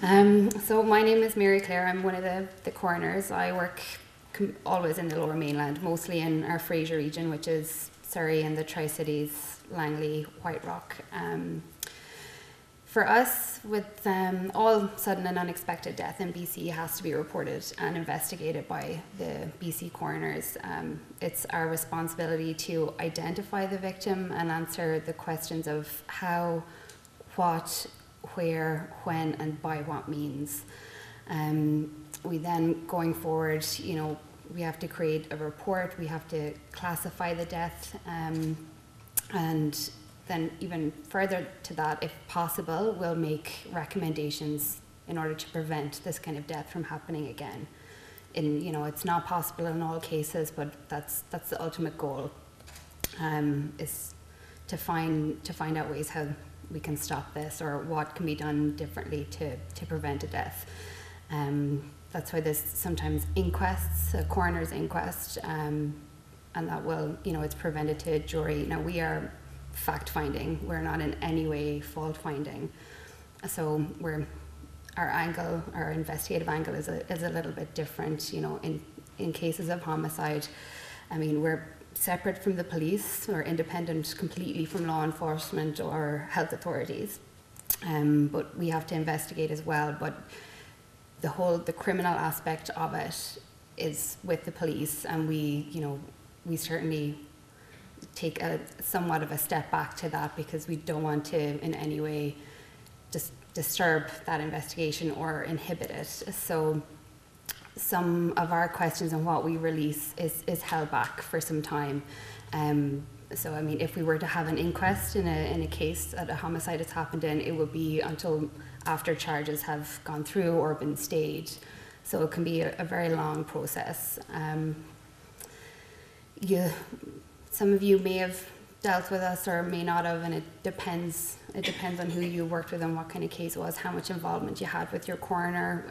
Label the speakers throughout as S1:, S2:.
S1: So my name is Mary-Clare. I'm one of the coroners. I work always in the Lower Mainland, mostly in our Fraser region, which is Surrey and the Tri-Cities, Langley, White Rock. For us, with all sudden and unexpected death in BC has to be reported and investigated by the BC coroners. It's our responsibility to identify the victim and answer the questions of how, what, where, when, and by what means. We then, going forward, we have to create a report, we have to classify the death, and then even further to that, if possible, we'll make recommendations in order to prevent this kind of death from happening again. It's not possible in all cases, but that's the ultimate goal, is to find out ways how we can stop this, or what can be done differently to prevent a death. That's why there's sometimes inquests, a coroner's inquest, and that will, it's prevented to a jury. Now, we are fact-finding, we're not in any way fault-finding. So our investigative angle is a little bit different, in cases of homicide. I mean, we're separate from the police, or independent completely from law enforcement or health authorities. But we have to investigate as well, but the criminal aspect of it is with the police, and we certainly take somewhat of a step back to that, because we don't want to in any way just disturb that investigation or inhibit it. So some of our questions and what we release is held back for some time. So I mean, if we were to have an inquest in a case that a homicide has happened in, it would be until after charges have gone through or been stayed. So it can be a very long process. Some of you may have dealt with us or may not have, and it depends on who you worked with and what kind of case it was, how much involvement you had with your coroner.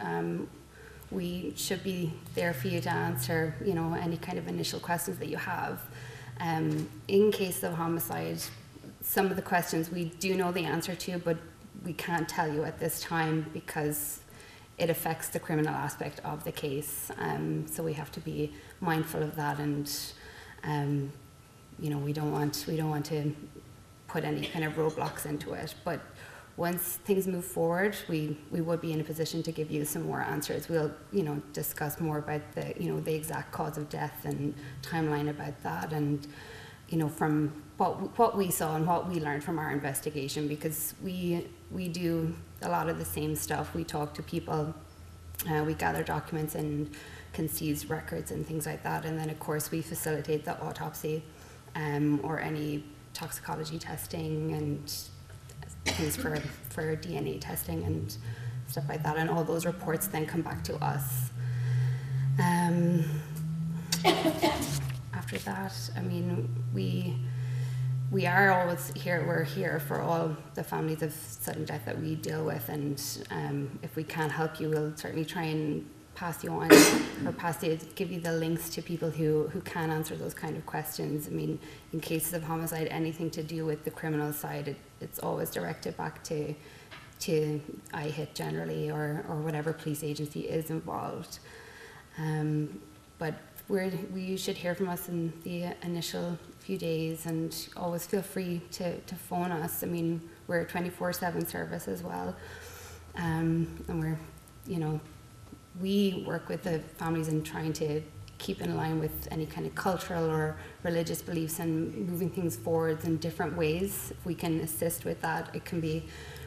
S1: We should be there for you to answer, any kind of initial questions that you have. In case of homicide, some of the questions we do know the answer to, but we can't tell you at this time because it affects the criminal aspect of the case. So we have to be mindful of that, and we don't want to put any kind of roadblocks into it. But once things move forward, we would be in a position to give you some more answers. We'll, discuss more about the exact cause of death and timeline about that, and, from what we saw and what we learned from our investigation, because we do a lot of the same stuff. We talk to people, we gather documents and can seize records and things like that, and then of course we facilitate the autopsy, or any toxicology testing and things for DNA testing and stuff like that, and all those reports then come back to us. After that, I mean, we are always here. We're here for all the families of sudden death that we deal with, and if we can't help you, we'll certainly try and pass you on, or give you the links to people who can answer those kind of questions. I mean, in cases of homicide, anything to do with the criminal side, it's always directed back to IHIT generally, or whatever police agency is involved. But you should hear from us in the initial few days, and always feel free to phone us. I mean, we're a 24/7 service as well, and we're, we work with the families in trying to keep in line with any kind of cultural or religious beliefs and moving things forward in different ways. If we can assist with that, it can be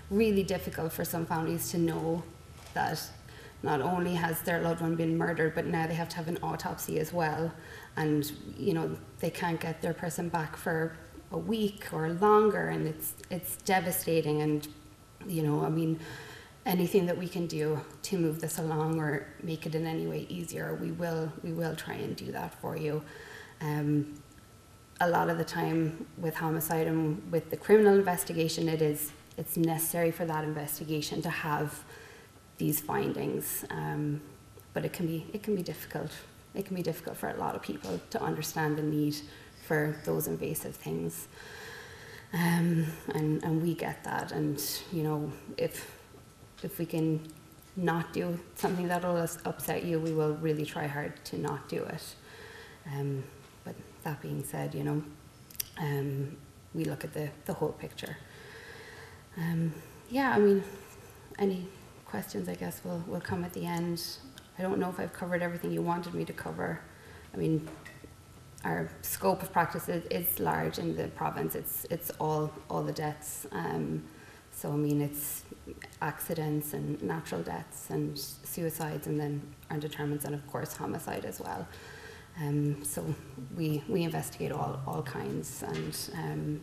S1: really difficult for some families to know that not only has their loved one been murdered, but now they have to have an autopsy as well. And, they can't get their person back for a week or longer, and it's devastating. And, I mean, anything that we can do to move this along or make it in any way easier, we will try and do that for you. A lot of the time with homicide and with the criminal investigation, it's necessary for that investigation to have these findings, but it can be difficult. It can be difficult for a lot of people to understand the need for those invasive things, and we get that. And if we can not do something that will upset you, we will really try hard to not do it. But that being said, you know, we look at the whole picture. Yeah, I mean, any questions, I guess, will come at the end. I don't know if I've covered everything you wanted me to cover. I mean, our scope of practice is large in the province. It's all the deaths. So I mean, it's accidents and natural deaths and suicides, and then undetermined, and of course homicide as well. So we investigate all kinds, and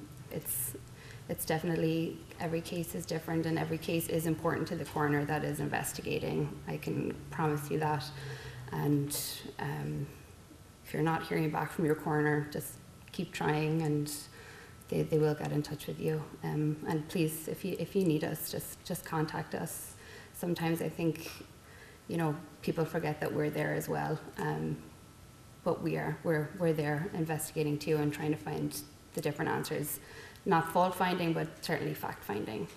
S1: it's definitely, every case is different, and every case is important to the coroner that is investigating. I can promise you that. And if you're not hearing back from your coroner, just keep trying, and they will get in touch with you. And please, if you need us, just contact us. Sometimes I think, you know, people forget that we're there as well. But we're there investigating too, and trying to find the different answers. Not fault finding, but certainly fact finding.